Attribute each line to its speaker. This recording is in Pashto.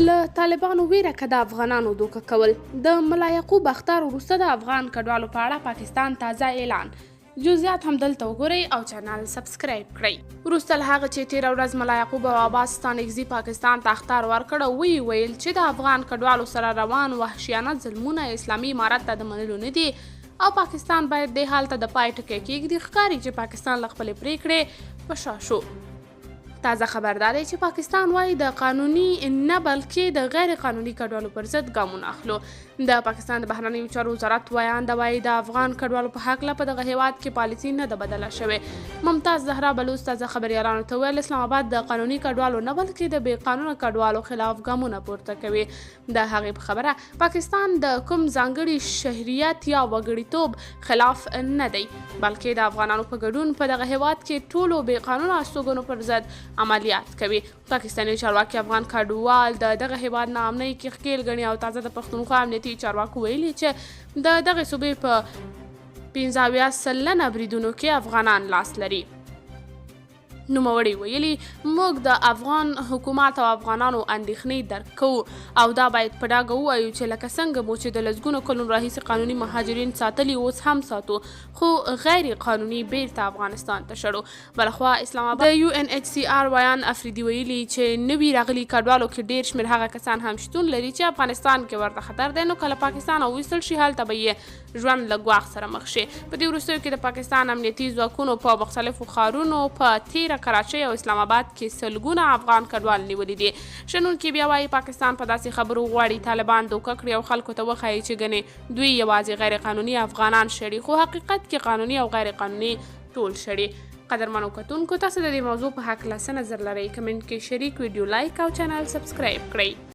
Speaker 1: له طالبانو ویره که د افغانانو دوکه کول. د ملا یعقوب اختر وروسته د افغان کډوالو په اړه پاکستان تازه اعلان. جزئیات هم دلته وګورئ او چینل سبسکرایب کړئ. وروسته له هغه چې تېره ورځ ملا یعقوب او عباس ستانکزي پاکستان ته اخطار ورکړ او ویل چې د افغان کډوالو سره روان وحشیانه ظلمونه اسلامي امارت ته د منلو نه دي او پاکستان باید دې حال ته د پای ټکی کېږدي. ښکاري چې پاکستان له خپلې پریکړې په شا شو. تازه خبر دا دی چې پاکستان وایي د قانوني نه بلکې د غیر قانوني کډوالو پر ضد ګامونه اخلو. د پاکستان د بهرنیو چارو وزارت ویان د وایي د افغان کډوالو په هکله په دغه هیواد کې پالیسي نه ده بدله شوې. ممتاز زهرا بلوچ تازه خبریالانو ته ویل اسلام آباد د قانوني کډوالو نه بلکې د بې قانونه کډوالو خلاف ګامونه پورته کوي. د هغې په خبره پاکستان د کوم ځانګړي شهریت یا وګړیتوب خلاف نه دی بلکې د افغانانو په ګډون په دغه هیواد کې ټولو بې قانونه استوګنو پر ضد عملیات کوي. پاکستاني چارواکي افغان کډوال د دغه هیواد نه امني کې ښکیل ګڼي او تازه د پښتونخوا امنیتي چارواکو ویلي چې د دغه صوبې په 75 سلنه بریدونو کې افغانان لاس لري. نوموړي ویلي موږ د افغان حکومت او افغانانو اندېښنې درک کوو او دا باید په ډاګه ووایو چې لکه څنګه مو چې د لسګونو کلونو راهیسې قانوني مهاجرین ساتلي اوس هم ساتو خو غیر قانوني بیرته افغانستان ته شړو. بلخوا اسلام آباد د UNHCR ویان افریدي ویلي چې نوي راغلي کډوالو کې ډیر شمېر هغه کسان هم شتون لري چې افغانستان کې ورته خطر دی نو کله پاکستان او ویستل شي هلته به یې ژوند له ګواښ سره مخ شي. په دې وروستیو کې د پاکستان امنیتي ځواکونو په مختلفو ښارونو په تیره کراچۍ او اسلام آباد کې سلګونه افغان کډوال نیولي دي. شنونکي بیا وایي پاکستان په داسې خبرو غواړي طالبان دوکه کړي او خلکو ته وښایي چې ګنې دوی یوازې غیر قانوني افغانان شړي خو حقیقت کې قانوني او غیر قانوني ټول شړي. قدرمنو کتونکو تاسو د دې موضوع په هکله څه نظر لرئ؟ کمنټ کې شریک، ویډیو لایک او چینل سبسکرایب کړئ.